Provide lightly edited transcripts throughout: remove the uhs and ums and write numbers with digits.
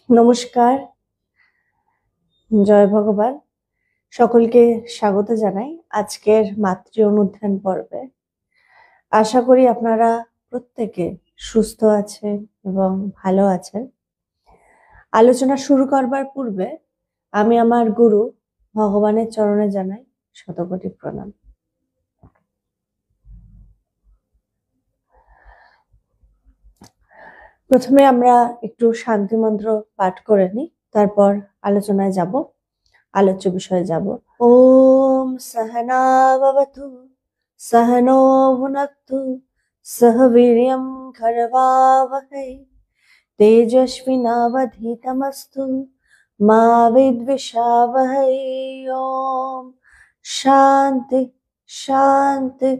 নমস্কার, জয় ভগবান। সকলকে স্বাগত জানাই আজকের মাতৃ অনুধ্যান পর্বে। আশা করি আপনারা প্রত্যেকে সুস্থ আছেন এবং ভালো আছেন। আলোচনা শুরু করবার পূর্বে আমি আমার গুরু ভগবানের চরণে জানাই শতকোটি প্রণাম। প্রথমে আমরা একটু শান্তি মন্ত্র পাঠ করে নিই, তারপর আলোচনায় যাব, আলোচ্য বিষয়ে যাব। ওম সহনা ভবতু सहनो भुनक्तु सह वीर्यं करवावहै तेजस्विनावधीतमस्तु मा विद्विषावहै। ओम शांति शांति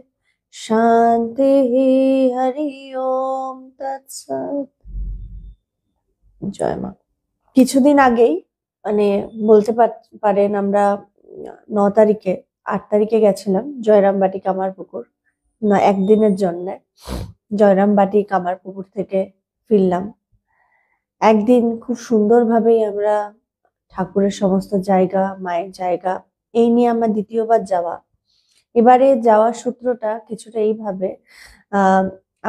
शांति। हरि ओम तत्सत्। জয় মা। কিছুদিন আগেই বলতে পারেন আমরা 9 তারিখে 8 তারিখে গেছিলাম জয়রামবাটি কামারপুকুর, একদিনের জন্য জয়রামবাটি কামারপুকুর থেকে ফিরলাম। একদিন খুব সুন্দরভাবেই আমরা ঠাকুরের সমস্ত জায়গা, মায়ের জায়গা, এই নিয়ে আমার দ্বিতীয়বার যাওয়া। এবারে যাওয়ার সূত্রটা কিছুটা এইভাবে,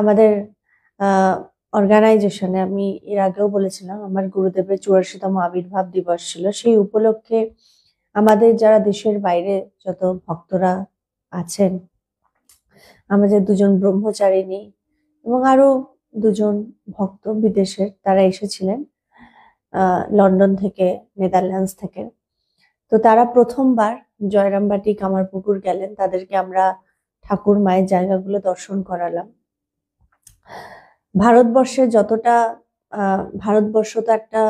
আমাদের অর্গানাইজেশনে আমি এর আগেও বলেছিলাম আমার গুরুদেবের 84তম আবির্ভাব দিবস ছিল। সেই উপলক্ষে আমাদের যারা দেশের বাইরে যত ভক্তরা আছেন, আমাদের 2জন ব্রহ্মচারিণী এবং আরো 2জন ভক্ত বিদেশের, তারা এসেছিলেন লন্ডন থেকে, নেদারল্যান্ডস থেকে। তো তারা প্রথমবার জয়রামবাটি কামারপুকুর গেলেন, তাদেরকে আমরা ঠাকুর মায়ের জায়গাগুলো দর্শন করালাম। ভারতবর্ষে যতটা ভারতবর্ষ তো একটা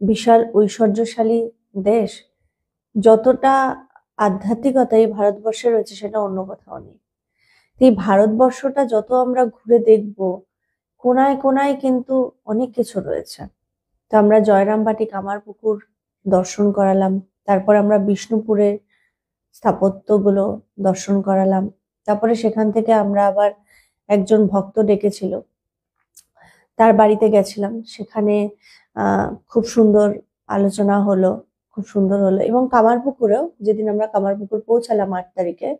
বিশাল ঐশ্বর্যশালী দেশ, যতটা আধ্যাত্মিকতা এই ভারতবর্ষে রয়েছে সেটা অন্য কোথাও নেই। এই ভারতবর্ষটা যত আমরা ঘুরে দেখব, কোনায় কোনায় কিন্তু অনেক কিছু রয়েছে। তো আমরা জয়রামবাটি কামারপুকুর দর্শন করালাম, তারপর আমরা বিষ্ণুপুরের স্থাপত্যগুলো দর্শন করালাম। তারপরে সেখান থেকে আমরা আবার একজন ভক্ত ডেকেছিল, তার বাড়িতে গেছিলাম। সেখানে খুব সুন্দর আলোচনা হলো, খুব সুন্দর হলো। এবং কামারপুকুরেও যেদিন আমরা কামারপুকুর পৌঁছালাম 8 তারিখে,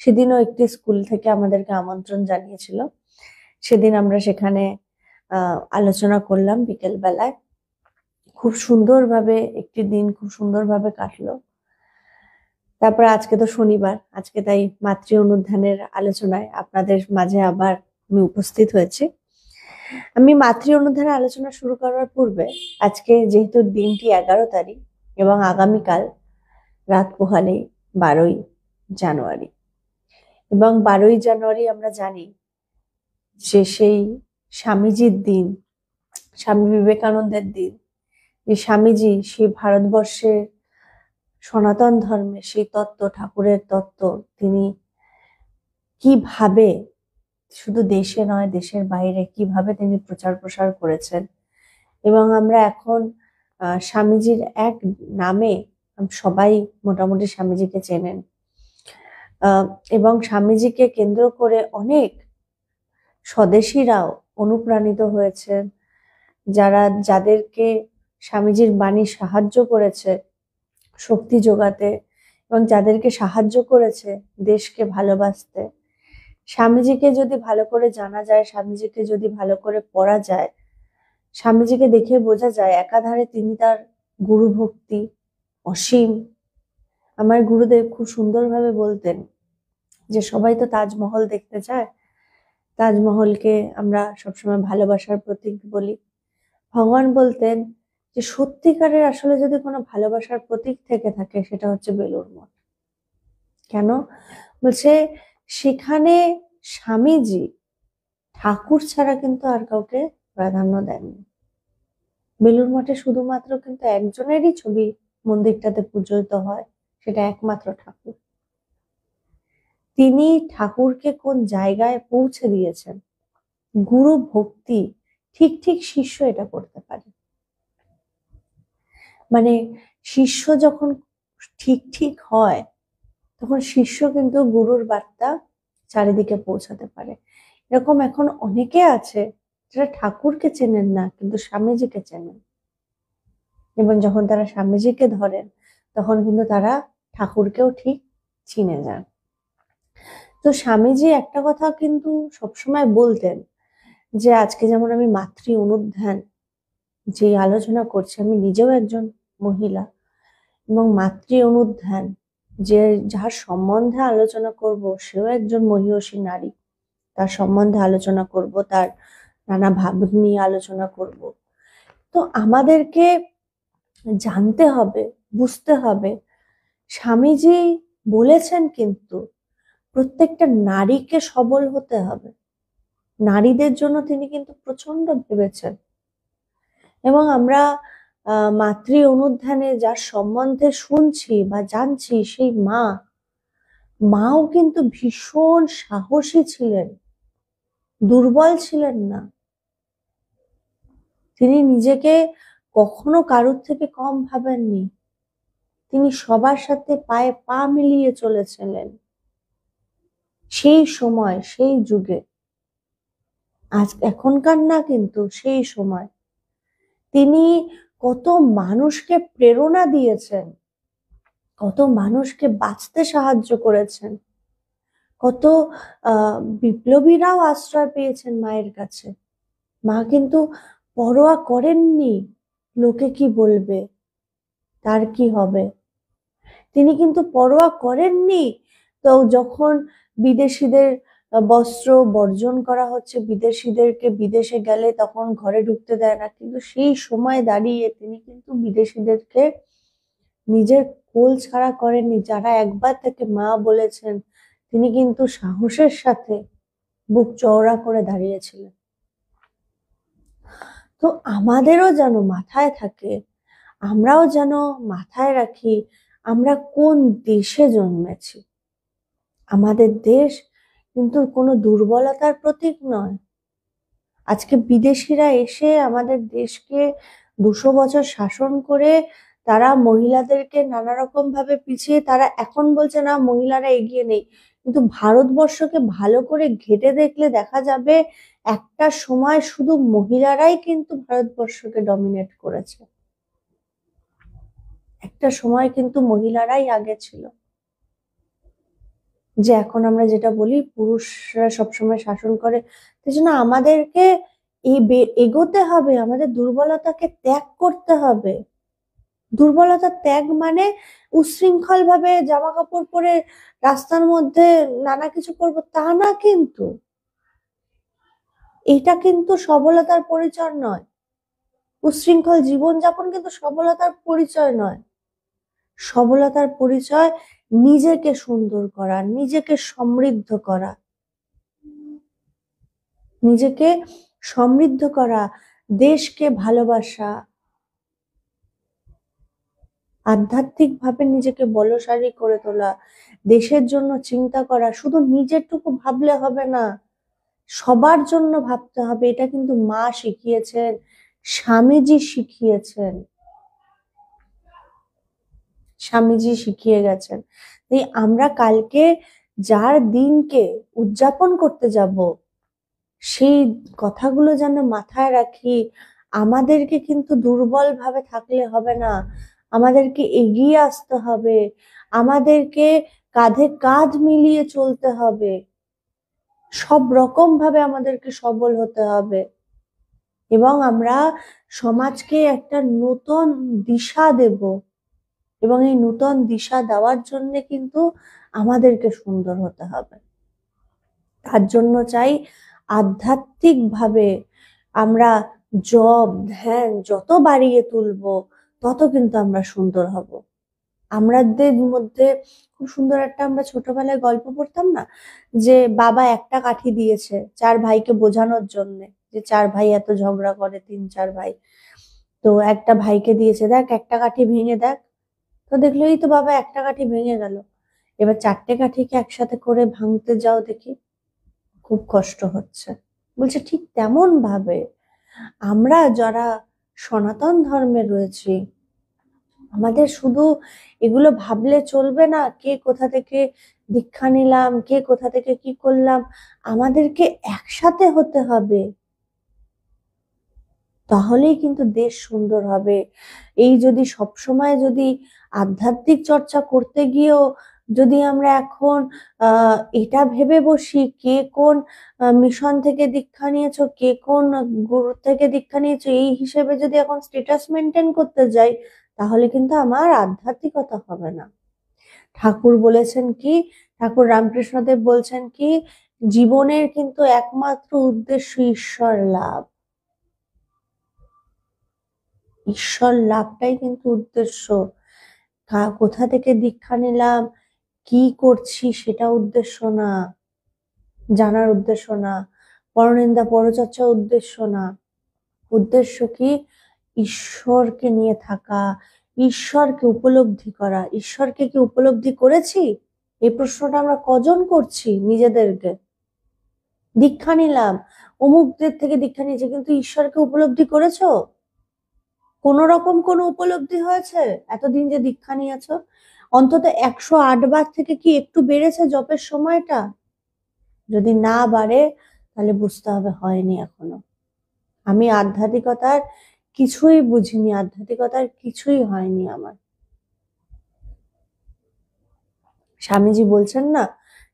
সেদিনও একটি স্কুল থেকে আমাদেরকে আমন্ত্রণ জানিয়েছিল। সেদিন আমরা সেখানে আলোচনা করলাম বিকেল বেলায়। খুব সুন্দরভাবে একটি দিন খুব সুন্দরভাবে কাটলো। তারপরে আজকে তো শনিবার, আজকে তাই মাতৃ অনুধ্যানের আলোচনায় আপনাদের মাঝে আবার আমি উপস্থিত হয়েছি। আমি মাতৃ অনুধ্যানের আলোচনা শুরু করার পূর্বে আজকে যেহেতু দিনটি 11 তারিখ এবং আগামীকাল রাত পোহালেই 12ই জানুয়ারি, এবং 12ই জানুয়ারি আমরা জানি যে সেই স্বামীজির দিন, স্বামী বিবেকানন্দের দিন। যে স্বামীজি সেই ভারতবর্ষের সনাতন ধর্মের সেই তত্ত্ব, ঠাকুরের তত্ত্ব, তিনি কিভাবে শুধু দেশে নয় দেশের বাইরে কিভাবে তিনি প্রচার প্রসার করেছেন। এবং আমরা এখন স্বামীজির এক নামে সবাই মোটামুটি স্বামীজিকে চেনেন, এবং স্বামীজিকে কেন্দ্র করে অনেক স্বদেশীরাও অনুপ্রাণিত হয়েছেন, যাদেরকে স্বামীজির বাণী সাহায্য করেছে শক্তি যোগাতে, এবং যাদেরকে সাহায্য করেছে দেশকে ভালোবাসতে। স্বামীজিকে যদি ভালো করে জানা যায়, স্বামীজিকে যদি ভালো করে পড়া যায়, স্বামীজিকে দেখে বোঝা যায় একাধারে তিনি তার গুরু ভক্তি অসীম। আমার গুরুদেব খুব সুন্দরভাবে বলতেন যে সবাই তো তাজমহল দেখতে চায়, তাজমহলকে আমরা সবসময় ভালোবাসার প্রতীক বলি। ভগবান বলতেন যে সত্যিকারের আসলে যদি কোনো ভালোবাসার প্রতীক থেকে থাকে সেটা হচ্ছে বেলুড় মঠ। কেন বলছে, সেখানে স্বামীজি ঠাকুর ছাড়া কিন্তু আর কাউকে প্রাধান্য দেননি। বেলুড় মঠে শুধুমাত্র কিন্তু একজনেরই ছবি মন্দিরটাতে পূজিত হয়, সেটা একমাত্র ঠাকুর। তিনি ঠাকুরকে কোন জায়গায় পৌঁছে দিয়েছেন, গুরু ভক্তি ঠিক ঠিক শিষ্য এটা করতে পারে। মানে শিষ্য যখন ঠিক ঠিক হয় তখন শিষ্য কিন্তু গুরুর বার্তা চারিদিকে পৌঁছাতে পারে। এরকম এখন অনেকে আছে যারা ঠাকুরকে চেনেন না কিন্তু স্বামীজিকে চেনেন। এবং যখন তারা স্বামীজিকে ধরেন তখন কিন্তু তারা ঠাকুরকেও ঠিক চিনে যান। তো স্বামীজি একটা কথা কিন্তু সবসময় বলতেন যে আজকে যেমন আমি মাতৃ অনুধ্যান যে আলোচনা করছি, আমি নিজেও একজন মহিলা, এবং মাতৃ অনুধ্যান যে যার সম্বন্ধে আলোচনা করব সেও একজন মহীয়সী নারী, তার সম্বন্ধে আলোচনা করব, তার নানা ভাব নিয়ে আলোচনা করব। তো আমাদেরকে জানতে হবে, বুঝতে হবে, স্বামীজি বলেছেন কিন্তু প্রত্যেকটা নারীকে সবল হতে হবে। নারীদের জন্য তিনি কিন্তু প্রচন্ড ভেবেছেন। এবং আমরা মাতৃ অনুধ্যানে যার সম্বন্ধে শুনছি বা জানছি, সেই মাও কিন্তু ভীষণ সাহসী ছিলেন, দুর্বল ছিলেন না। তিনি নিজেকে কখনো কারোর থেকে কম ভাবেননি। তিনি সবার সাথে পায়ে পা মিলিয়ে চলেছিলেন সেই সময়, সেই যুগে। আজ এখনকার না, কিন্তু সেই সময় তিনি কত মানুষকে প্রেরণা দিয়েছেন, কত মানুষকে বাঁচতে সাহায্য করেছেন, কত বিপ্লবীরাও আশ্রয় পেয়েছেন মায়ের কাছে। মা কিন্তু পরোয়া করেননি লোকে কি বলবে, তার কি হবে। তিনি কিন্তু পরোয়া করেননি। তো যখন বিদেশিদের বস্ত্র বর্জন করা হচ্ছে, বিদেশিদেরকে বিদেশে গেলে তখন ঘরে ঢুকতে দেয় না, কিন্তু সেই সময় দাঁড়িয়ে তিনি কিন্তু বিদেশিদেরকে নিজের কোল ছাড়া করেননি। যারা একবার তাকে মা বলেছেন, তিনি কিন্তু সাহসের সাথে বুক চওড়া করে দাঁড়িয়েছিলেন। তো আমাদেরও যেন মাথায় থাকে, আমরাও যেন মাথায় রাখি আমরা কোন দেশে জন্মেছি। আমাদের দেশ কিন্তু কোনো দুর্বলতার প্রতীক নয়। আজকে বিদেশিরা এসে আমাদের দেশকে 200 বছর শাসন করে তারা মহিলাদেরকে নানা রকম ভাবে পিছিয়ে, তারা এখন বলছে না মহিলারা এগিয়ে নেই, কিন্তু ভারতবর্ষকে ভালো করে ঘেঁটে দেখলে দেখা যাবে একটা সময় শুধু মহিলারাই কিন্তু ভারতবর্ষকে ডমিনেট করেছে। একটা সময় কিন্তু মহিলারাই আগে ছিল। যে এখন আমরা যেটা বলি পুরুষরা সবসময় শাসন করে, সেই জন্য আমাদেরকে এগোতে হবে, আমাদের দুর্বলতাকে ত্যাগ করতে হবে। দুর্বলতা ত্যাগ মানে উচ্ছৃঙ্খল ভাবে জামা কাপড় পরে রাস্তার মধ্যে নানা কিছু করবো তা না, কিন্তু এটা কিন্তু সবলতার পরিচয় নয়। উচ্ছৃঙ্খল জীবনযাপন কিন্তু সবলতার পরিচয় নয়। সবলতার পরিচয় নিজেকে সুন্দর করা, নিজেকে সমৃদ্ধ করা, নিজেকে সমৃদ্ধ করা, দেশকে ভালোবাসা, আধ্যাত্মিকভাবে নিজেকে বলশালী করে তোলা, দেশের জন্য চিন্তা করা। শুধু নিজেরটুকু ভাবলে হবে না, সবার জন্য ভাবতে হবে। এটা কিন্তু মা শিখিয়েছেন, স্বামীজি শিখিয়েছেন, স্বামীজি শিখিয়ে গেছেন। তাই আমরা কালকে যার দিনকে উদযাপন করতে যাব, সেই কথাগুলো যেন মাথায় রাখি। আমাদেরকে কিন্তু দুর্বল ভাবে থাকলে হবে না, আমাদেরকে এগিয়ে আসতে হবে, আমাদেরকে কাঁধে কাঁধ মিলিয়ে চলতে হবে, সব রকম ভাবে আমাদেরকে সবল হতে হবে। এবং আমরা সমাজকে একটা নতুন দিশা দেব, এবং এই নতুন দিশা দেওয়ার জন্য কিন্তু আমাদেরকে সুন্দর হতে হবে। তার জন্য চাই আধ্যাত্মিকভাবে আমরা জপ ধ্যান যত বাড়িয়ে তুলবো তত কিন্তু আমরা সুন্দর হব। আমাদের মধ্যে খুব সুন্দর একটা আমরা ছোটবেলায় গল্প পড়তাম না, যে বাবা একটা কাঠি দিয়েছে 4 ভাইকে বোঝানোর জন্য, যে 4 ভাই এত ঝগড়া করে, 3-4 ভাই। তো একটা ভাইকে দিয়েছে, দেখ একটা কাঠি ভেঙে দেখ। তো দেখলো এই তো বাবা একটা কাঠি ভেঙে গেল, এবার 4টে কাঠিকে একসাথে করে ভাঙতে যাও দেখি, খুব কষ্ট হচ্ছে। বলছে ঠিক তেমন ভাবে আমরা যারা সনাতন ধর্মে রয়েছি, আমাদের শুধু এগুলো ভাবলে চলবে না, কে কোথা থেকে দীক্ষা নিলাম, কে কোথা থেকে কি করলাম। আমাদেরকে একসাথে হতে হবে, তাহলেই কিন্তু দেশ সুন্দর হবে। এই যদি সবসময় যদি আধ্যাত্মিক চর্চা করতে গিয়েও যদি আমরা এখন এটা ভেবে বসি কে কোন মিশন থেকে দীক্ষা নিয়েছো, কে কোন গুরু থেকে দীক্ষা নিয়েছো, এই হিসেবে যদি এখন স্ট্যাটাস মেনটেন করতে যাই, তাহলে কিন্তু আমার আধ্যাত্মিকতা হবে না। ঠাকুর বলেছেন কি, ঠাকুর রামকৃষ্ণদেব বলছেন কি, জীবনের কিন্তু একমাত্র উদ্দেশ্য ঈশ্বর লাভ। ঈশ্বর লাভটাই কিন্তু উদ্দেশ্য। কোথা থেকে দীক্ষা নিলাম, কি করছি, সেটা উদ্দেশ্য না, জানার উদ্দেশ্য না, পরনিন্দা পরচর্চা উদ্দেশ্য না। উদ্দেশ্য কি? ঈশ্বরকে নিয়ে থাকা, ঈশ্বরকে উপলব্ধি করা। ঈশ্বরকে কি উপলব্ধি করেছি? এই প্রশ্নটা আমরা কজন করছি নিজেদেরকে? দীক্ষা নিলাম, অমুকদের থেকে দীক্ষা নিয়েছি, কিন্তু ঈশ্বরকে উপলব্ধি করেছো? কোন রকম কোনো উপলব্ধি হয়েছে এতদিন যে দীক্ষা নিয়েছো? অন্তত 108 বার থেকে কি একটু বেড়েছে জপের সময়টা? যদি না বাড়ে তাহলে বুঝতে হবে হয়নি এখনো। আমি আধ্যাত্মিকতার কিছুই বুঝিনি, আধ্যাত্মিকতার কিছুই হয়নি আমার। স্বামীজি বলছেন না,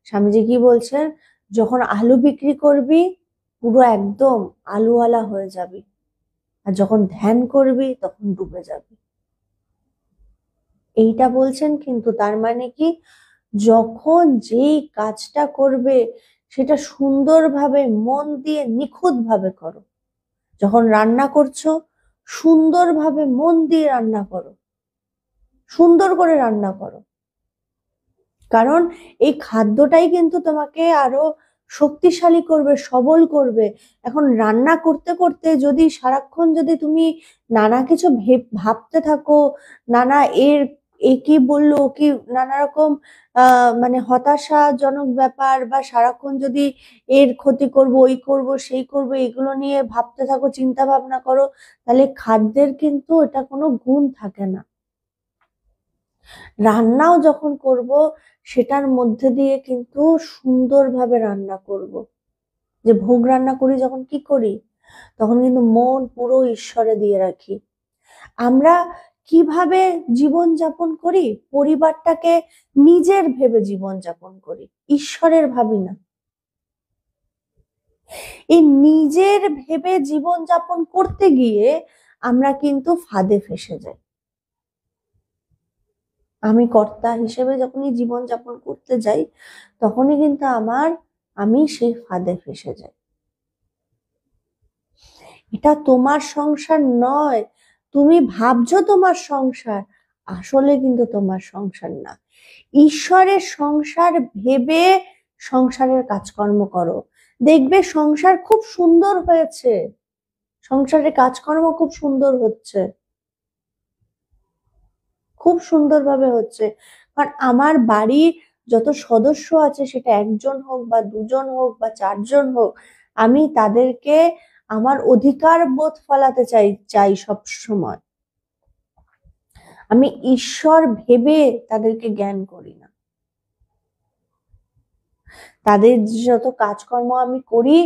স্বামীজি কি বলছেন, যখন আলু বিক্রি করবি পুরো একদম আলুওয়ালা হয়ে যাবি, আর যখন ধ্যান করবি তখন ডুবে যাবি। এইটা বলছেন, কিন্তু তার মানে কি, যখন যেই কাজটা করবে সেটা সুন্দরভাবে মন দিয়ে নিখুঁতভাবে করো। যখন রান্না করছো সুন্দরভাবে মন দিয়ে রান্না করো, সুন্দর করে রান্না করো, কারণ এই খাদ্যটাই কিন্তু তোমাকে আরো শক্তিশালী করবে, সবল করবে। এখন রান্না করতে করতে যদি সারাক্ষণ যদি তুমি নানা কিছু ভাবতে থাকো, নানা এ কি বললো, কি নানা রকম মানে হতাশাজনক ব্যাপার, বা সারাক্ষণ যদি এর ক্ষতি করব, ওই করব, সেই করব, এগুলো নিয়ে ভাবতে থাকো, চিন্তা ভাবনা করো, তাহলে খাদ্যের কিন্তু এটা কোনো গুণ থাকে না। রান্নাও যখন করব সেটার মধ্যে দিয়ে কিন্তু সুন্দরভাবে রান্না করব। যে ভোগ রান্না করি যখন কি করি, তখন কিন্তু মন পুরো ঈশ্বরে দিয়ে রাখি। আমরা কিভাবে জীবন যাপন করি? পরিবারটাকে নিজের ভেবে জীবন যাপন করি, ঈশ্বরের ভাবি না। এই নিজের ভেবে জীবন যাপন করতে গিয়ে আমরা কিন্তু ফাঁদে ফেসে যাই। আমি কর্তা হিসেবে যখনই জীবন যাপন করতে যাই, তখনই কিন্তু আমি সেই ফাঁদে ফেসে যাই। এটা তোমার সংসার নয়, তুমি ভাবছো তোমার সংসার, আসলে কিন্তু তোমার সংসার না। ঈশ্বরের সংসার ভেবে সংসারের কাজকর্ম করো, দেখবে সংসার খুব সুন্দর হয়েছে, সংসারের কাজকর্ম খুব সুন্দর হচ্ছে, খুব সুন্দরভাবে হচ্ছে। কারণ আমার বাড়ির যত সদস্য আছে, সেটা একজন হোক বা দুজন হোক বা চারজন হোক, আমি তাদেরকে আমার অধিকার বোধ ফলাতে চাই সব সময়। আমি ঈশ্বর ভেবে তাদেরকে জ্ঞান করি না। তাদের যত কাজকর্ম আমি করি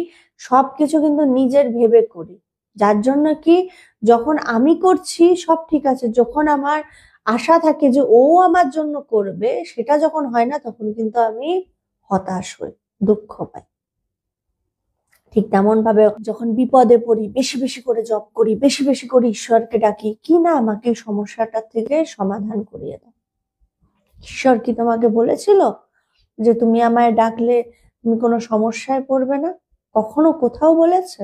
সবকিছু কিন্তু নিজের ভেবে করি, যার জন্য কি, যখন আমি করছি সব ঠিক আছে, যখন আমার আশা থাকে যে ও আমার জন্য করবে, সেটা যখন হয় না, তখন কিন্তু আমি হতাশ হই, দুঃখ পাই। ঠিক তেমন ভাবে যখন বিপদে পড়ি, বেশি বেশি করে জপ করি, বেশি বেশি করে ঈশ্বরকে ডাকি, কি না আমাকে সমস্যাটা থেকে সমাধান করিয়ে দাও। ঈশ্বর কি তোমাকে বলেছিল যে তুমি আমায় ডাকলে তুমি কোনো সমস্যায় পড়বে না? কখনো কোথাও বলেছে?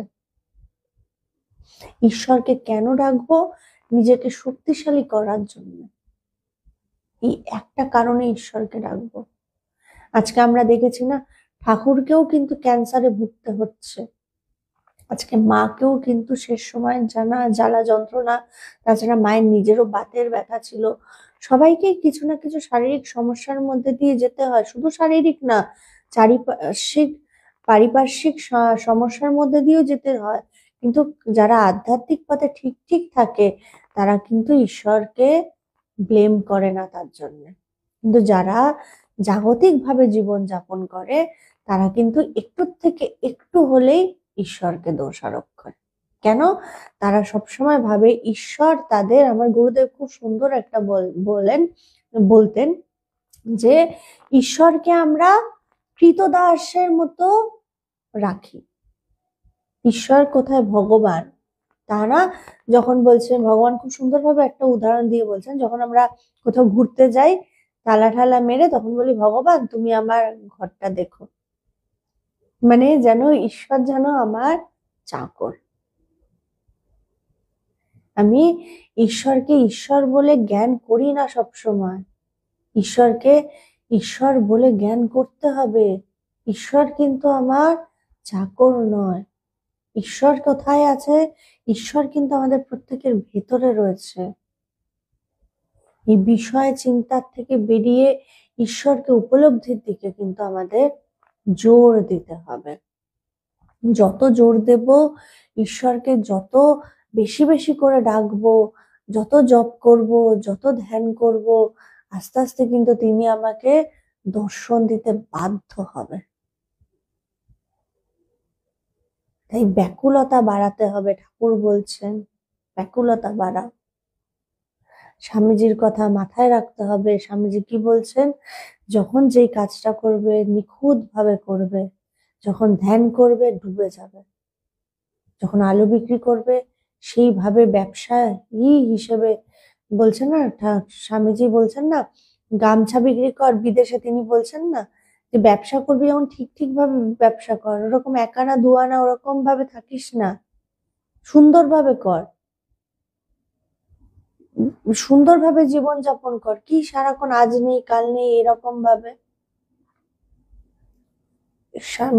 ঈশ্বরকে কেন ডাকবো? নিজেকে শক্তিশালী করার জন্য। এই একটা কারণে ঈশ্বরকে ডাকবো। আজকে আমরা দেখেছি না, ঠাকুরকেও কিন্তু ক্যান্সারে ভুগতে হচ্ছে, আজকে মাকেও কিন্তু শেষ সময় জ্বালা যন্ত্রণা, তাছাড়া মায়ের নিজেরও বাতের ব্যথা ছিল, সবাইকেই কিছু না কিছু শারীরিক সমস্যার মধ্যে দিয়ে যেতে হয়। শুধু শারীরিক না, পারিপার্শ্বিক সমস্যার মধ্যে দিয়েও যেতে হয়। কিন্তু যারা আধ্যাত্মিক পথে ঠিক ঠিক থাকে, তারা কিন্তু ঈশ্বরকে ব্লেম করে না তার জন্য। কিন্তু যারা জাগতিক ভাবে জীবন যাপন করে, তারা কিন্তু একটু থেকে একটু হলেই ঈশ্বরকে দোষারোপ করে। কেন? তারা সবসময় ভাবে ঈশ্বর তাদের, আমার গুরুদেব খুব সুন্দর একটা বলতেন যে ঈশ্বরকে আমরা কৃতদাসের মতো রাখি। ঈশ্বর কোথায় ভগবান? তারা যখন বলছেন, ভগবান খুব সুন্দরভাবে একটা উদাহরণ দিয়ে বলছেন, যখন আমরা কোথাও ঘুরতে যাই তালা ঠালা মেরে, তখন বলি ভগবান তুমি আমার ঘরটা দেখো। মানে যেন ঈশ্বর যেন আমার চাকর। আমি ঈশ্বরকে ঈশ্বর বলে জ্ঞান করি না সব সময়। ঈশ্বরকে ঈশ্বর বলে জ্ঞান করতে হবে। ঈশ্বর কিন্তু আমার চাকর নয়। ঈশ্বর কোথায় আছে? ঈশ্বর কিন্তু আমাদের প্রত্যেকের ভেতরে রয়েছে। এই বিষয় চিন্তার থেকে বেরিয়ে ঈশ্বরকে উপলব্ধির দিকে কিন্তু আমাদের জোর দিতে হবে। যত জোর দেব, ঈশ্বরকে যত বেশি বেশি করে ডাকবো, যত জপ করব, যত ধ্যান করব, আস্তে আস্তে কিন্তু তিনি আমাকে দর্শন দিতে বাধ্য হবে। তাই ব্যাকুলতা বাড়াতে হবে। ঠাকুর বলছেন ব্যাকুলতা বাড়াও। স্বামীজির কথা মাথায় রাখতে হবে। স্বামীজি কি বলছেন? যখন যেই কাজটা করবে নিখুঁত ভাবে করবে, যখন ধ্যান করবে ডুবে যাবে, যখন আলু বিক্রি করবে সেইভাবে ব্যবসায়ী হিসেবে, বলছেন না স্বামীজি বলছেন না, গামছা বিক্রি কর, বিদেশে তিনি বলছেন না যে ব্যবসা করবি যখন ঠিক ঠিক ভাবে ব্যবসা কর, ওরকম একানা দুয়ানা ওরকম ভাবে থাকিস না, সুন্দরভাবে কর, সুন্দরভাবে জীবনযাপন কর। কি সারাক্ষণ আজ নেই কাল নেই এরকম ভাবে?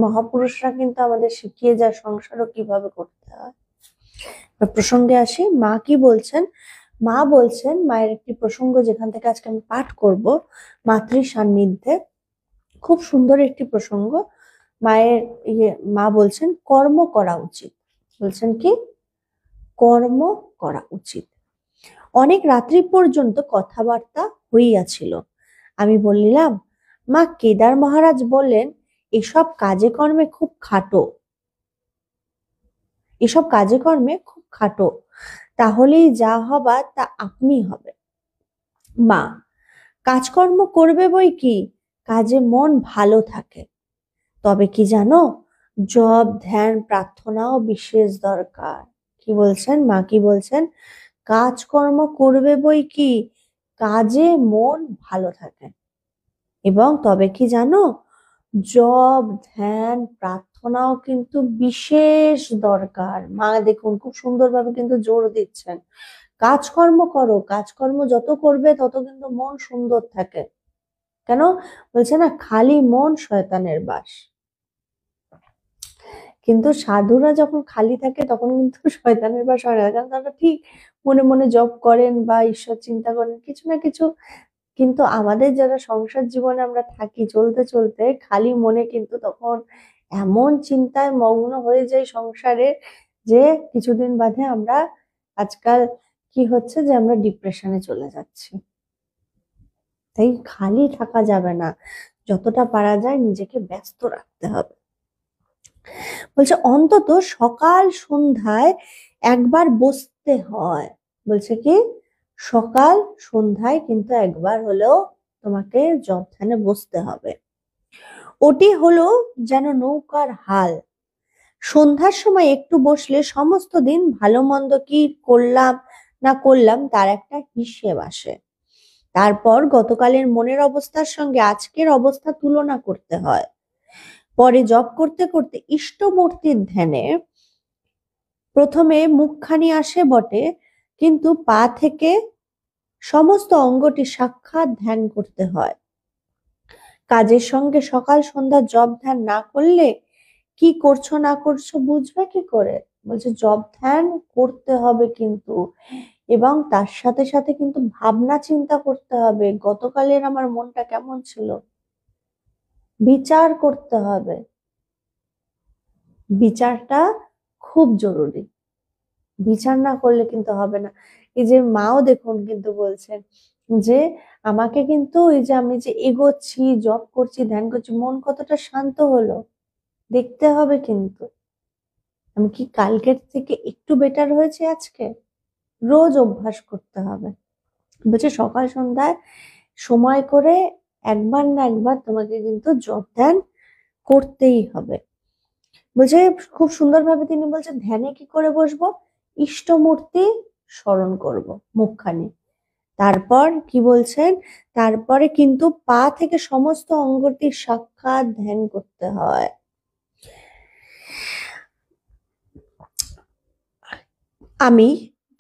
মহাপুরুষরা কিন্তু আমাদের শিখিয়ে যায় সংসারও কিভাবে করতে হয়। প্রসঙ্গে আসি, মা কি বলছেন? মা বলছেন, মায়ের একটি প্রসঙ্গ যেখান থেকে আজকে আমি পাঠ করব, মাতৃ সান্নিধ্যে, খুব সুন্দর একটি প্রসঙ্গ। মায়ের মা বলছেন কর্ম করা উচিত। বলছেন কি? কর্ম করা উচিত। অনেক রাত্রি পর্যন্ত কথাবার্তা হইয়াছিল। আমি বললাম, মা কেদার মহারাজ বললেন এসব কাজে কর্মে খুব খাটো, এসব কাজে কর্মে খুব খাটো, তাহলেই যা হবার তা আপনি হবে। মা, কাজকর্ম করবে বই কি, কাজে মন ভালো থাকে। তবে কি জানো, জপ ধ্যান প্রার্থনাও বিশেষ দরকার। কি বলছেন মা? কি বলছেন? কাজকর্ম করবে বই কি, কাজে মন ভালো থাকে। এবং তবে কি জানো, জপ ধ্যান প্রার্থনাও কিন্তু বিশেষ দরকার। মা দেখুন খুব সুন্দরভাবে কিন্তু জোর দিচ্ছেন, কাজকর্ম করো, কাজকর্ম যত করবে তত কিন্তু মন সুন্দর থাকে। কেন? বলছে না খালি মন শয়তানের বাস। কিন্তু সাধুরা যখন খালি থাকে তখন কিন্তু শয়তানের বাস হয় না, কারণ তারা ঠিক মনে মনে জপ করেন বা ঈশ্বর চিন্তা করেন কিছু না কিছু। কিন্তু আমাদের যারা সংসার জীবনে আমরা থাকি, চলতে চলতে খালি মনে কিন্তু তখন এমন চিন্তায় মগ্ন হয়ে যাই সংসারে, যে কিছুদিন বাদে আমরা, আজকাল কি হচ্ছে যে আমরা ডিপ্রেশনে চলে যাচ্ছি। তাই খালি থাকা যাবে না, যতটা পারা যায় নিজেকে ব্যস্ত রাখতে হবে। বলছে অন্তত সকাল সন্ধ্যায় একবার বসতে হয়। বলছে কি, সকাল সন্ধ্যায় কিন্তু একবার হলেও তোমাকে জপ ধ্যানে বসতে হবে। ওটি হলো যেন নৌকার হাল। সন্ধ্যার সময় একটু বসলে সমস্ত দিন ভালো মন্দ কি করলাম না করলাম তার একটা হিসেব আসে। তারপর গতকালের মনের অবস্থার সঙ্গে আজকের অবস্থা তুলনা করতে হয়। পরে জপ করতে করতে ইষ্টমূর্তির ধ্যানে প্রথমে মুখখানি আসে বটে, কিন্তু পা থেকে সমস্ত অঙ্গটি সাক্ষাৎ ধ্যান করতে হয়। কাজের সঙ্গে সকাল সন্ধ্যা জপ ধ্যান না করলে কি করছো না করছো বুঝবে কি করে? বলছে জপ ধ্যান করতে হবে কিন্তু, এবং তার সাথে সাথে কিন্তু ভাবনা চিন্তা করতে হবে, গতকালের আমার মনটা কেমন ছিল, বিচার করতে হবে। বিচারটা খুব জরুরি, বিচার না করলে কিন্তু হবে না। এই যে মাও দেখুন কিন্তু বলছেন যে আমাকে কিন্তু এই যে আমি যে এগোচ্ছি, জব করছি, ধ্যান করছি, মন কতটা শান্ত হলো দেখতে হবে কিন্তু। আমি কি কালকের থেকে একটু বেটার হয়েছে আজকে? রোজ অভ্যাস করতে হবে। বলছে সকাল সন্ধ্যায় সময় করে একবার না একবার তোমাকে কিন্তু জপ ধ্যান করতেই হবে। বলছে খুব সুন্দরভাবে তিনি বলছেন ধ্যানে কি করে বসবো? ইষ্টমূর্তি স্মরণ করব মুখখানি। তারপর কি বলছেন? তারপরে কিন্তু পা থেকে সমস্ত অঙ্গটির সাক্ষাৎ ধ্যান করতে হয়। আমি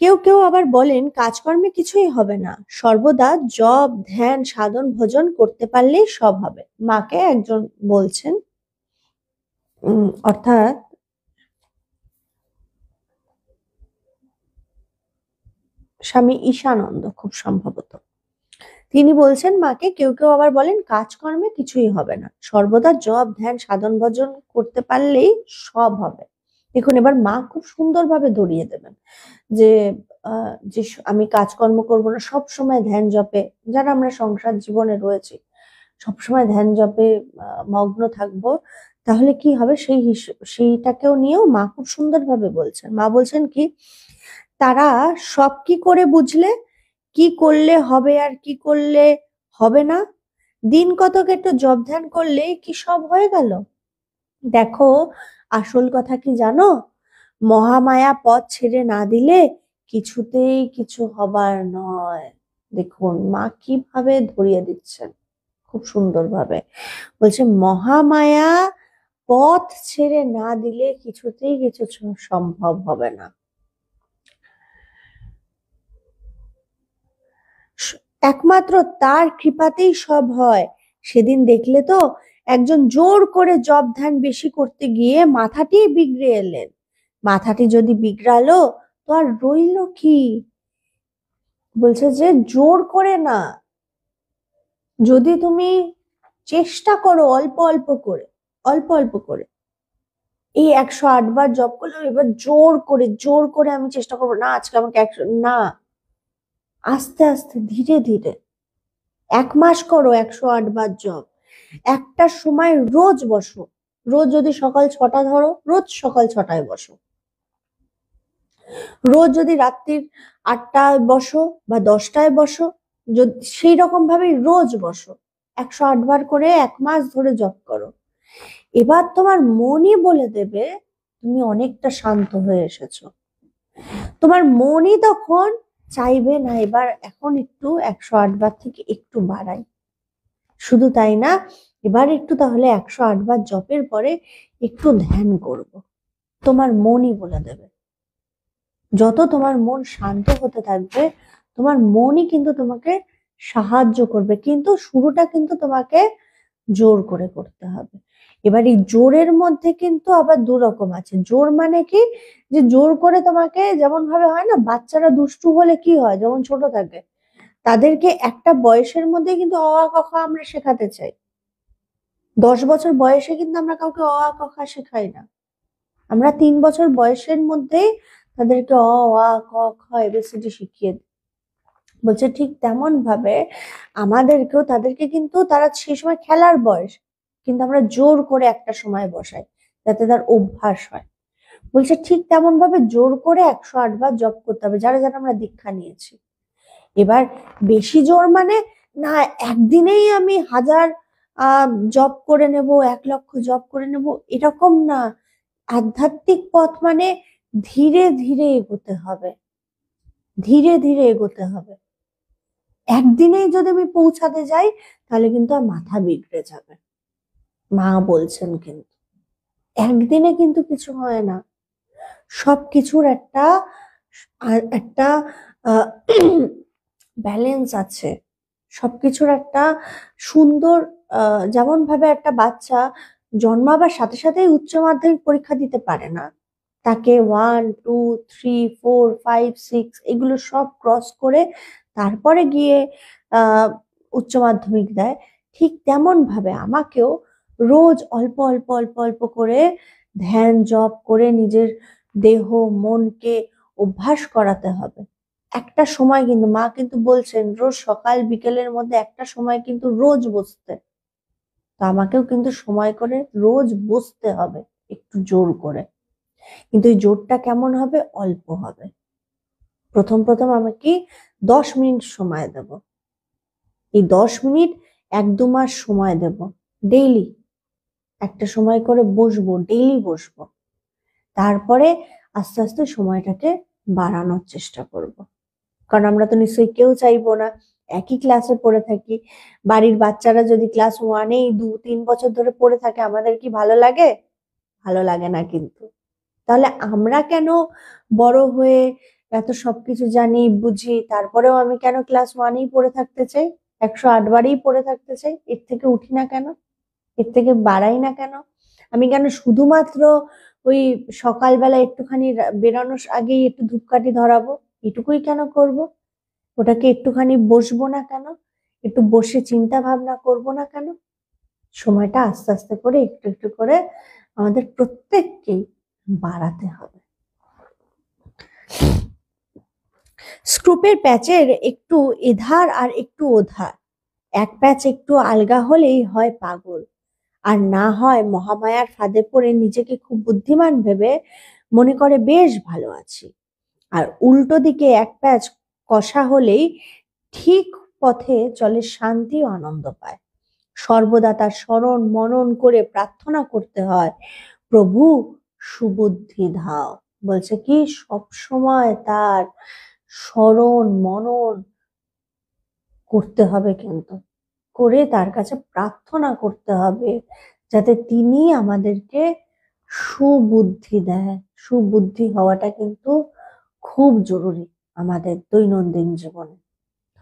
কেউ কেউ আবার বলেন কাজকর্মে কিছুই হবে না, সর্বদা জপ ধ্যান সাধন ভজন করতে পারলেই সব হবে। মাকে একজন বলছেন, অর্থাৎ স্বামী ঈশানন্দ খুব সম্ভবত, তিনি বলছেন মাকে কেউ কেউ আবার বলেন কাজকর্মে কিছুই হবে না, সর্বদা জপ ধ্যান সাধন ভজন করতে পারলেই সব হবে। দেখুন এবার মা খুব সুন্দরভাবে ধরিয়ে দেবেন যে আমি কাজকর্ম করব না, সব সময় ধ্যান জপে, যারা আমরা সংসার জীবনে রয়েছি সবসময় ধ্যান জপে মগ্ন থাকবো, তাহলে কি হবে সেইটাকেও নিয়েও মা খুব সুন্দরভাবে বলছেন। মা বলছেন কি, তারা সব কি করে বুঝলে? কি করলে হবে আর কি করলে হবে না? দিন কতক একটু জপ ধ্যান করলেই কি সব হয়ে গেল? দেখো আসল কথা কি জানো? মহামায়া পথ ছেড়ে না দিলে কিছুতেই কিছু হবার নয়। দেখুন মা কিভাবে ধরিয়ে দিচ্ছেন খুব সুন্দরভাবে। বলছে মহামায়া পথ ছেড়ে না দিলে কিছুতেই কিছু সম্ভব হবে না। একমাত্র তার কৃপাতেই সব হয়। সেদিন দেখলে তো একজন জোর করে জপ ধ্যান বেশি করতে গিয়ে মাথাটি বিগড়ে এলেন। মাথাটি যদি বিগড়ালো তো আর রইল কি? বলছে যে জোর করে না, যদি তুমি চেষ্টা করো অল্প অল্প করে, অল্প অল্প করে এই 108 বার জপ করলাম, এবার জোর করে আমি চেষ্টা করবো না আজকে আমাকে না, আস্তে আস্তে ধীরে ধীরে 1 মাস করো 108 বার জপ। একটা সময় রোজ বসো, রোজ যদি সকাল 6টা ধরো, রোজ সকাল 6টায় বসো। রোজ যদি রাত্রির 8টায় বসো বা 10টায় বসো, যদি সেই রকম ভাবে রোজ বসো, 108 বার করে 1 মাস ধরে জপ করো। এবার তোমার মনই বলে দেবে তুমি অনেকটা শান্ত হয়ে এসেছো। তোমার মনই তখন চাইবে না এবার এখন একটু 108 বার থেকে একটু বাড়াই। শুধু তাই না, এবার একটু তাহলে 108 বার জপের পরে একটু ধ্যান করব। তোমার মনই বলে দেবে। যত তোমার মন শান্ত হতে থাকবে তোমার মনই কিন্তু তোমাকে সাহায্য করবে, কিন্তু শুরুটা কিন্তু তোমাকে জোর করে করতে হবে। এবার এই জোরের মধ্যে কিন্তু আবার 2 রকম আছে। জোর মানে কি, যে জোর করে তোমাকে যেমন ভাবে হয় না, বাচ্চারা দুষ্টু হলে কি হয় যেমন ছোট থাকে, তাদেরকে একটা বয়সের মধ্যে কিন্তু অ আ ক খ আমরা শেখাতে চাই। 10 বছর বয়সে কিন্তু আমরা কাউকে অ আ ক খ শেখাই না। আমরা 3 বছর বয়সের মধ্যেই তাদেরকে অ আ ক খ এবিসিডি শিখিয়ে দিই। বলছে ঠিক তেমন ভাবে আমাদেরকেও, তাদেরকে কিন্তু তারা সেই সময় খেলার বয়স, কিন্তু আমরা জোর করে একটা সময় বসাই যাতে তার অভ্যাস হয়। বলছে ঠিক তেমন ভাবে জোর করে 108 বার জপ করতে হবে, যারা যারা আমরা দীক্ষা নিয়েছি। এবার বেশি জোর মানে না একদিনেই আমি 1000 জপ করে নেব, 1 লক্ষ জপ করে নেব, এরকম না। আধ্যাত্মিক পথ মানে ধীরে ধীরে এগোতে হবে, ধীরে ধীরে এগোতে হবে। একদিনেই যদি আমি পৌঁছাতে যাই তাহলে কিন্তু আর মাথা বিগড়ে যাবে। মা বলছেন কিন্তু একদিনে কিন্তু কিছু হয় না, সবকিছুর একটা একটা ব্যালেন্স আছে, সবকিছুর একটা সুন্দর যেমন ভাবে একটা বাচ্চা জন্মাবার সাথে সাথেই উচ্চ মাধ্যমিক পরীক্ষা দিতে পারে না, তাকে 1 2 3 4 5 6 এগুলো সব ক্রস করে তারপরে গিয়ে উচ্চ মাধ্যমিক দেয়, ঠিক তেমন ভাবে আমাকেও রোজ অল্প অল্প অল্প অল্প করে ধ্যান জপ করে নিজের দেহ মনকে অভ্যাস করাতে হবে। একটা সময় কিন্তু মা কিন্তু বলছেন রোজ সকাল বিকেলের মধ্যে একটা সময় কিন্তু রোজ বসতে, তো আমাকেও কিন্তু সময় করে রোজ বসতে হবে একটু জোর করে। কিন্তু এই জোরটা কেমন হবে? অল্প হবে। প্রথম প্রথম আমাকে 10 মিনিট সময় দেব। এই 10 মিনিট 1-2 মাস সময় দেব। ডেইলি একটা সময় করে বসবো, ডেইলি বসবো। তারপরে আস্তে আস্তে সময়টাকে বাড়ানোর চেষ্টা করব। কারণ আমরা তো নিশ্চয়ই কেউ চাইবো না একই ক্লাসে পড়ে থাকি। বাড়ির বাচ্চারা যদি ক্লাস 1-এই 2-3 বছর ধরে পড়ে থাকে, আমাদের কি ভালো লাগে? ভালো লাগে না কিন্তু। তাহলে আমরা কেন বড় হয়ে এত সবকিছু জানি বুঝি, তারপরেও আমি কেন ক্লাস 1-এই পড়ে থাকতে চাই, 108 বারেই পড়ে থাকতে চাই? এর থেকে উঠি না কেন? এর থেকে বাড়াই না কেন? আমি কেন শুধুমাত্র ওই সকালবেলা একটুখানি বেরোনোর আগেই একটু ধূপকাঠি ধরাবো? এটুকুই কেন করব? ওটাকে একটুখানি বসবো না কেন? একটু বসে চিন্তা ভাবনা করবো না কেন? সময়টা আস্তে আস্তে করে একটু একটু করে আমাদের প্রত্যেককেই বাড়াতে হবে। স্ক্রুপের প্যাচের একটু এধার আর একটু ওধার, এক প্যাচ একটু আলগা হলেই হয় পাগল, আর না হয় মহামায়ার ফাঁদে পড়ে নিজেকে খুব বুদ্ধিমান ভেবে মনে করে বেশ ভালো আছি। আর উল্টো দিকে এক প্যাচ কষা হলেই ঠিক পথে চলে শান্তি ও আনন্দ পায়। সর্বদা তার স্মরণ মনন করে প্রার্থনা করতে হয়, প্রভু সুবুদ্ধি দাও। বলছে কি সব সময় তার স্মরণ মনন করতে হবে, কিন্তু করে তার কাছে প্রার্থনা করতে হবে যাতে তিনি আমাদেরকে সুবুদ্ধি দেয়। সুবুদ্ধি হওয়াটা কিন্তু খুব জরুরি আমাদের দৈনন্দিন জীবনে।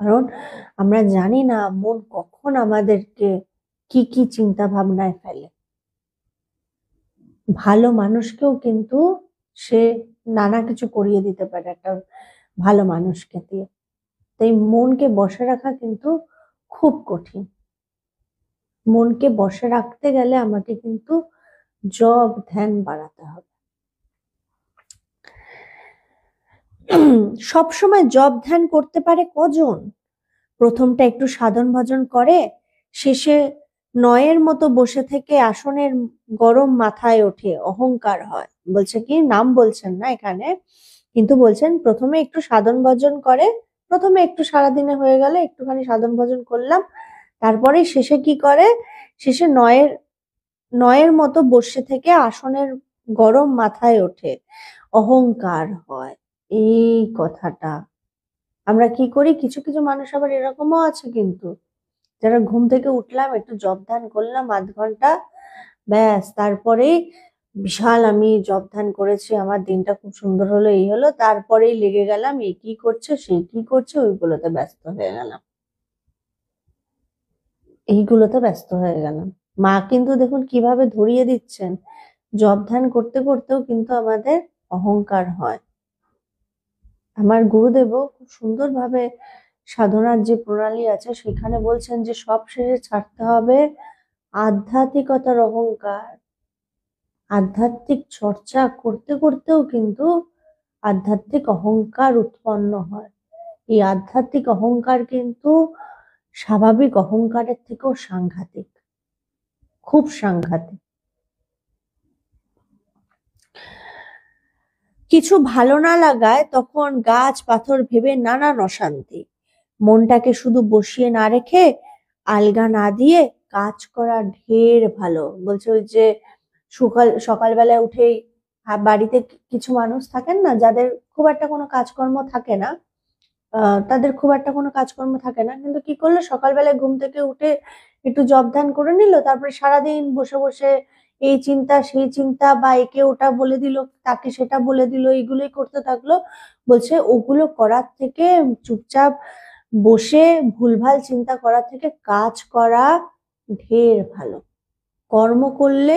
কারণ আমরা জানি না মন কখন আমাদেরকে কি কি চিন্তা ভাবনায় ফেলে। ভালো মানুষকেও কিন্তু সে নানা কিছু করিয়ে দিতে পারে একটা ভালো মানুষকে দিয়ে। তাই মনকে বসে রাখা কিন্তু খুব কঠিন। মনকে বসে রাখতে গেলে আমাকে কিন্তু জপ ধ্যান বাড়াতে হবে। সবসময় জপ ধ্যান করতে পারে কজন? প্রথমটা একটু সাধন ভজন করে, শেষে নয়ের মতো বসে থেকে আসনের গরম মাথায় ওঠে, অহংকার হয়। বলছে কি, নাম বলছেন না এখানে, কিন্তু বলছেন প্রথমে একটু সাধন ভজন করে, প্রথমে একটু সারাদিনে হয়ে গেল একটুখানি সাধন ভজন করলাম, তারপরে শেষে কি করে, শেষে নয়ের মতো বসে থেকে আসনের গরম মাথায় ওঠে, অহংকার হয়। এই কথাটা আমরা কি করি, কিছু কিছু মানুষ আবার এরকমও আছে কিন্তু, যারা ঘুম থেকে উঠলাম একটু জপ ধ্যান করলাম 1/2 ঘন্টা, ব্যাস তারপরেই বিশাল আমি জপ ধ্যান করেছি, আমার দিনটা খুব সুন্দর হলো, এই হলো, তারপরেই লেগে গেলাম এই কি করছে সেই কি করছে ওইগুলোতে ব্যস্ত হয়ে গেলাম, এইগুলোতে ব্যস্ত হয়ে গেলাম। মা কিন্তু দেখুন কিভাবে ধরিয়ে দিচ্ছেন, জপ ধ্যান করতে করতেও কিন্তু আমাদের অহংকার হয়। আমার গুরুদেবও খুব সুন্দরভাবে সাধনার যে প্রণালী আছে সেখানে বলছেন যে সব শেষে ছাড়তে হবে আধ্যাত্মিকতার অহংকার। আধ্যাত্মিক চর্চা করতে করতেও কিন্তু আধ্যাত্মিক অহংকার উৎপন্ন হয়। এই আধ্যাত্মিক অহংকার কিন্তু স্বাভাবিক অহংকারের থেকেও সাংঘাতিক, খুব সাংঘাতিক। কিছু ভালো না লাগায় তখন গাছ পাথর ভেবে নানান অশান্তি। মনটাকে শুধু বসিয়ে না রেখে আলগা না দিয়ে কাজ করা ঢের ভালো। বলছে ওই যে সকালবেলায় উঠেই বাড়িতে কিছু মানুষ থাকেন না, যাদের খুব একটা কোনো কাজকর্ম থাকে না, তাদের খুব একটা কোনো কাজকর্ম থাকে না, কিন্তু কি করলো, সকালবেলায় ঘুম থেকে উঠে একটু জপ ধ্যান করে নিল, তারপরে সারাদিন বসে বসে এই চিন্তা সেই চিন্তা, বা একে ওটা বলে দিল তাকে সেটা বলে দিল, এইগুলোই করতে থাকলো। বলছে ওগুলো করার থেকে চুপচাপ বসে ভুলভাল চিন্তা করার থেকে কাজ করা ঢের ভালো। কর্ম করলে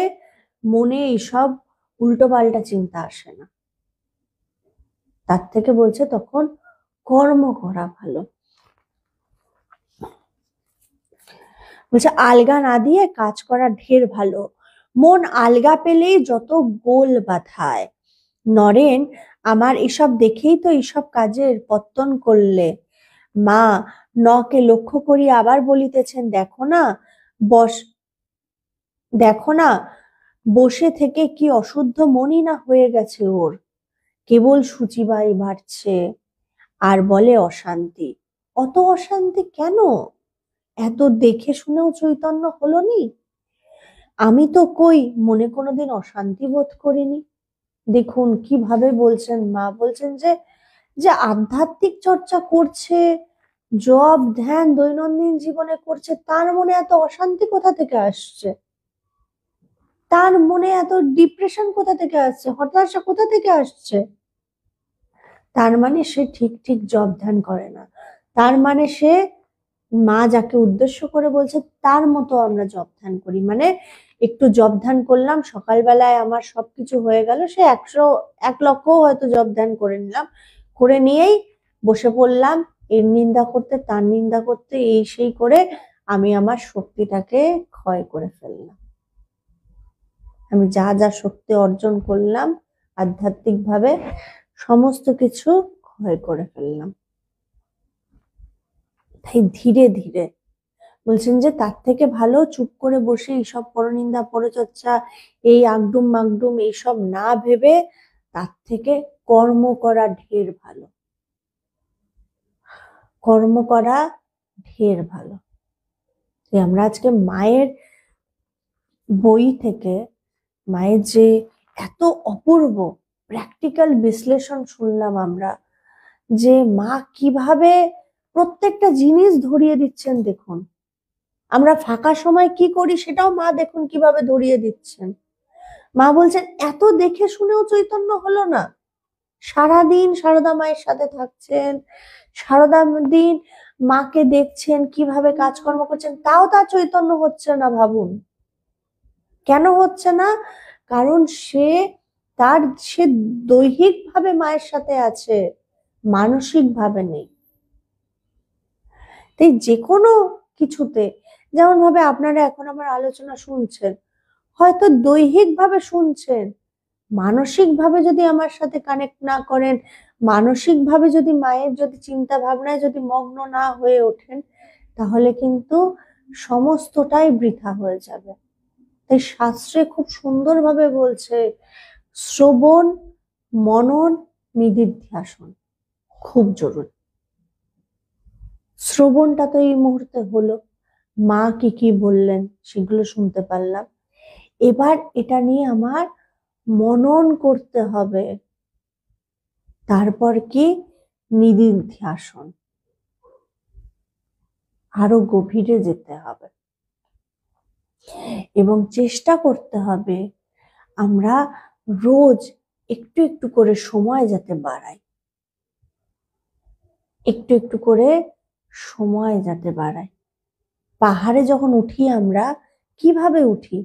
মনে এইসব উল্টো পাল্টা চিন্তা আসে না, তার থেকে বলছে তখন কর্ম করা ভালো। বলছে আলগা না দিয়ে কাজ করা ঢের ভালো, মন আলগা পেলেই যত গোল বাধায়। নরেন আমার এসব দেখেই তো এইসব কাজের পত্তন করলে। মা নকে লক্ষ্য করি আবার বলিতেছেন, দেখো না বসে থেকে কি অশুদ্ধ মনই না হয়ে গেছে ওর, কেবল সূচিবাই বাড়ছে আর বলে অশান্তি। অত অশান্তি কেন? এত দেখে শুনেও চৈতন্য হলো নি? আমি তো কই মনে কোনোদিন অশান্তি বোধ করিনি। দেখুন কিভাবে বলছেন, মা বলছেন যে যে আধ্যাত্মিক চর্চা করছে, জপ ধ্যান দৈনন্দিন জীবনে করছে, তার মনে এত অশান্তি কোথা থেকে আসছে? তার মনে এত ডিপ্রেশন কোথা থেকে আসছে, হতাশা কোথা থেকে আসছে? তার মানে সে ঠিক ঠিক জপ ধ্যান করে না। তার মানে সে, মা যাকে উদ্দেশ্য করে বলছে তার মতো আমরা জপ ধ্যান করি। মানে একটু জপ ধ্যান করলাম, সকালবেলায় আমার সবকিছু হয়ে গেল, সে 100-1 লক্ষ হয়তো জপ ধ্যান করে নিলাম, করে নিয়েই বসে পড়লাম এর নিন্দা করতে তার নিন্দা করতে, এই সেই করে আমি আমার শক্তিটাকে ক্ষয় করে ফেললাম। আমি যা যা শক্তি অর্জন করলাম আধ্যাত্মিক ভাবে সমস্ত কিছু ক্ষয় করে ফেললাম। তাই ধীরে ধীরে বলছেন যে তার থেকে ভালো চুপ করে বসে এইসব পরনিন্দা পরচর্চা, এই আগডুম মাগডুম এইসব না ভেবে তার থেকে কর্ম করা ঢের ভালো। কর্ম করা ঢের ভালো। আমরা আজকে মায়ের বই থেকে মায়ের যে এত অপূর্ব প্র্যাকটিক্যাল বিশ্লেষণ শুনলাম আমরা, যে মা কিভাবে প্রত্যেকটা জিনিস ধরিয়ে দিচ্ছেন। দেখুন আমরা ফাঁকা সময় কি করি সেটাও মা দেখুন কিভাবে ধরিয়ে দিচ্ছেন। মা বলছেন এত দেখে শুনেও চৈতন্য হলো না? সারাদিন সারদা মায়ের সাথে থাকছেন, সারদা দিন মাকে দেখছেন কিভাবে কাজকর্ম করছেন, তাও তার চৈতন্য হচ্ছে না। ভাবুন কেন হচ্ছে না? কারণ সে দৈহিক ভাবে মায়ের সাথে আছে, মানসিক ভাবে নেই। তাই যে কোনো কিছুতে, যেমন ভাবে আপনারা এখন আমার আলোচনা শুনছেন, হয়তো দৈহিক ভাবে শুনছেন, মানসিক ভাবে যদি আমার সাথে কানেক্ট না করেন, মানসিক ভাবে যদি মায়ের যদি চিন্তা ভাবনায় যদি মগ্ন না হয়ে ওঠেন, তাহলে কিন্তু সমস্তটাই বৃথা হয়ে যাবে। তাই শাস্ত্রে খুব সুন্দরভাবে বলছে শ্রবণ মনন নিদিধ্যাসন খুব জরুরি। শ্রবণটা তো এই মুহূর্তে হলো, মা কি কি বললেন সেগুলো শুনতে পারলাম। এবার এটা নিয়ে আমার মনন করতে হবে। তারপর কি? নিদিধ্যাসন, আরো গভীরে যেতে হবে এবং চেষ্টা করতে হবে আমরা রোজ একটু একটু করে সময় যাতে বাড়াই, একটু একটু করে সময় যাতে বাড়াই। পাহাড়ে যখন উঠি আমরা কিভাবে উঠি?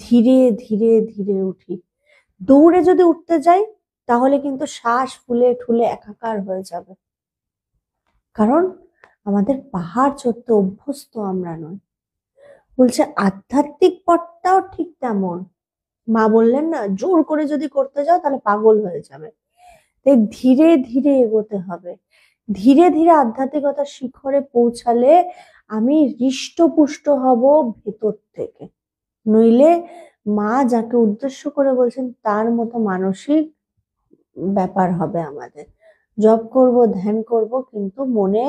ধীরে ধীরে ধীরে উঠি। দৌড়ে যদি উঠতে যাই তাহলে কিন্তু শ্বাস ফুলে ঠুলে একাকার হয়ে যাবে, কারণ আমাদের পাহাড় চড়তে অভ্যস্ত আমরা নই। বলছে আধ্যাত্মিক পথটাও ঠিক তেমন। মা বললেন না, জোর করে যদি করতে যাও তাহলে পাগল হয়ে যাবে। তাই ধীরে ধীরে এগোতে হবে। ধীরে ধীরে আধ্যাত্মিকতার শিখরে পৌঁছালে আমি হৃষ্টপুষ্ট হব ভেতর থেকে। নইলে মা যাকে উদ্দেশ্য করে বলছেন তার মতো মানসিক ব্যাপার হবে আমাদের। জপ করব ধ্যান করব কিন্তু মনে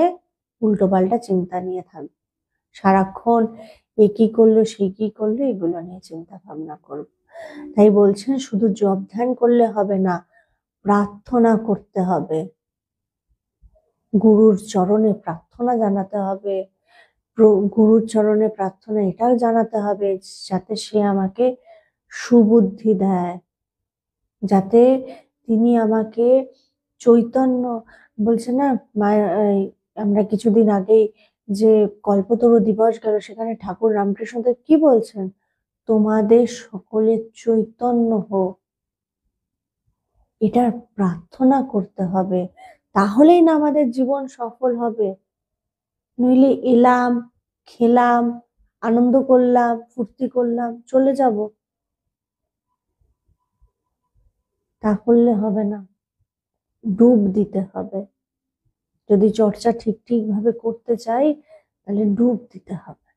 উল্টোপাল্টা চিন্তা নিয়ে থাকবো, সারাক্ষণ এ কি করলো সে কি করলো এগুলো নিয়ে চিন্তা ভাবনা করব। তাই বলছেন শুধু জপ ধ্যান করলে হবে না, প্রার্থনা করতে হবে, গুরুর চরণে প্রার্থনা জানাতে হবে। গুরুর চরণে প্রার্থনা এটাও জানাতে হবে যাতে সে আমাকে সুবুদ্ধি দেয়, যাতে তিনি আমাকে চৈতন্য, বলছে না আমরা কিছুদিন আগেই যে কল্পতরু দিবস গেল, সেখানে ঠাকুর রামকৃষ্ণদেব কি বলছেন? তোমাদের সকলের চৈতন্য হোক, এটার প্রার্থনা করতে হবে, তাহলেই না আমাদের জীবন সফল হবে। নইলে এলাম খেলাম আনন্দ করলাম ফুর্তি করলাম চলে যাব, তা করলে হবে না। ডুব দিতে হবে। যদি চর্চা ঠিক ঠিক ভাবে করতে চাই তাহলে ডুব দিতে হবে,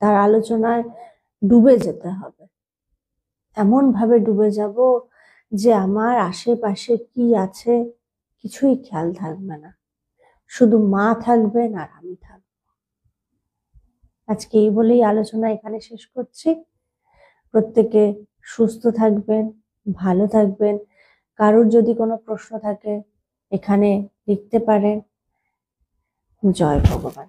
তার আলোচনায় ডুবে যেতে হবে। এমন ভাবে ডুবে যাব যে আমার আশেপাশে কি আছে কিছুই খেয়াল থাকবে না, শুধু মা থাকবেন আর আমি থাকবো। আজকে এই বলেই আলোচনা এখানে শেষ করছি। প্রত্যেকে সুস্থ থাকবেন, ভালো থাকবেন। কারোর যদি কোনো প্রশ্ন থাকে এখানে লিখতে পারেন। জয় ভগবান।